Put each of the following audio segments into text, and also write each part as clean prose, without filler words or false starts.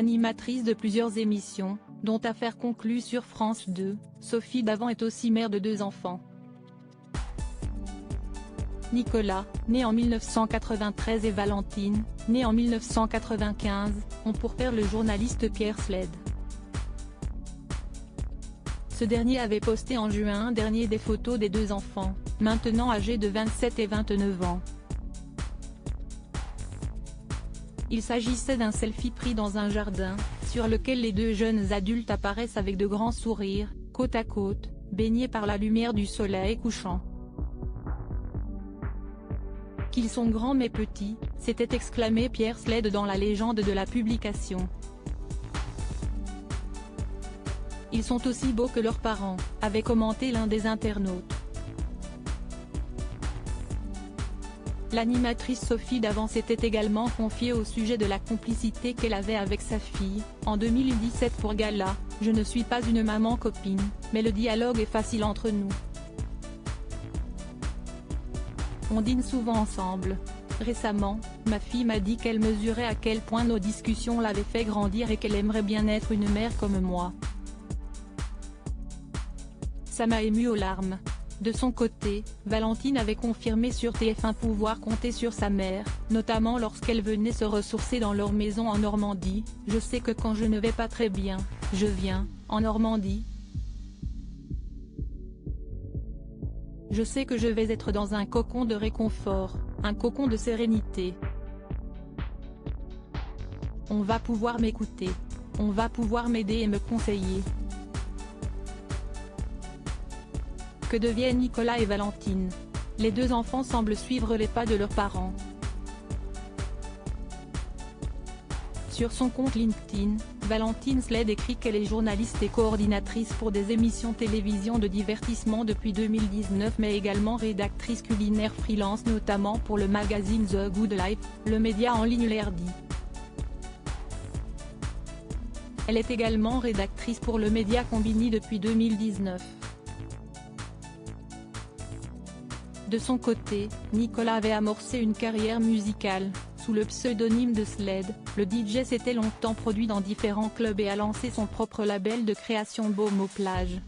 Animatrice de plusieurs émissions, dont Affaires conclues sur France 2, Sophie Davant est aussi mère de 2 enfants. Nicolas, né en 1993 et Valentine, née en 1995, ont pour père le journaliste Pierre Sled. Ce dernier avait posté en juin dernier des photos des 2 enfants, maintenant âgés de 27 et 29 ans. Il s'agissait d'un selfie pris dans un jardin, sur lequel les 2 jeunes adultes apparaissent avec de grands sourires, côte à côte, baignés par la lumière du soleil couchant. Qu'ils sont grands mais petits, s'était exclamé Pierre Sled dans la légende de la publication. Ils sont aussi beaux que leurs parents, avait commenté l'un des internautes. L'animatrice Sophie Davant s'était également confiée au sujet de la complicité qu'elle avait avec sa fille, en 2017 pour Gala, « Je ne suis pas une maman copine, mais le dialogue est facile entre nous. On dîne souvent ensemble. Récemment, ma fille m'a dit qu'elle mesurait à quel point nos discussions l'avaient fait grandir et qu'elle aimerait bien être une mère comme moi. Ça m'a émue aux larmes. » De son côté, Valentine avait confirmé sur TF1 pouvoir compter sur sa mère, notamment lorsqu'elle venait se ressourcer dans leur maison en Normandie. « Je sais que quand je ne vais pas très bien, je viens, en Normandie. Je sais que je vais être dans un cocon de réconfort, un cocon de sérénité. On va pouvoir m'écouter. On va pouvoir m'aider et me conseiller. » Que deviennent Nicolas et Valentine? Les 2 enfants semblent suivre les pas de leurs parents. Sur son compte LinkedIn, Valentine Sled écrit qu'elle est journaliste et coordinatrice pour des émissions télévision de divertissement depuis 2019 mais également rédactrice culinaire freelance notamment pour le magazine The Good Life, le média en ligne L'Erdi. Elle est également rédactrice pour le média Combini depuis 2019. De son côté, Nicolas avait amorcé une carrière musicale, sous le pseudonyme de Sled. Le DJ s'était longtemps produit dans différents clubs et a lancé son propre label de création Beaumont Plage.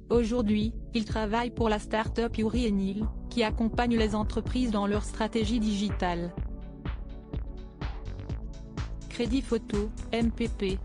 Aujourd'hui, il travaille pour la start-up Yuri&Neil, qui accompagne les entreprises dans leur stratégie digitale. Crédit photo, MPP.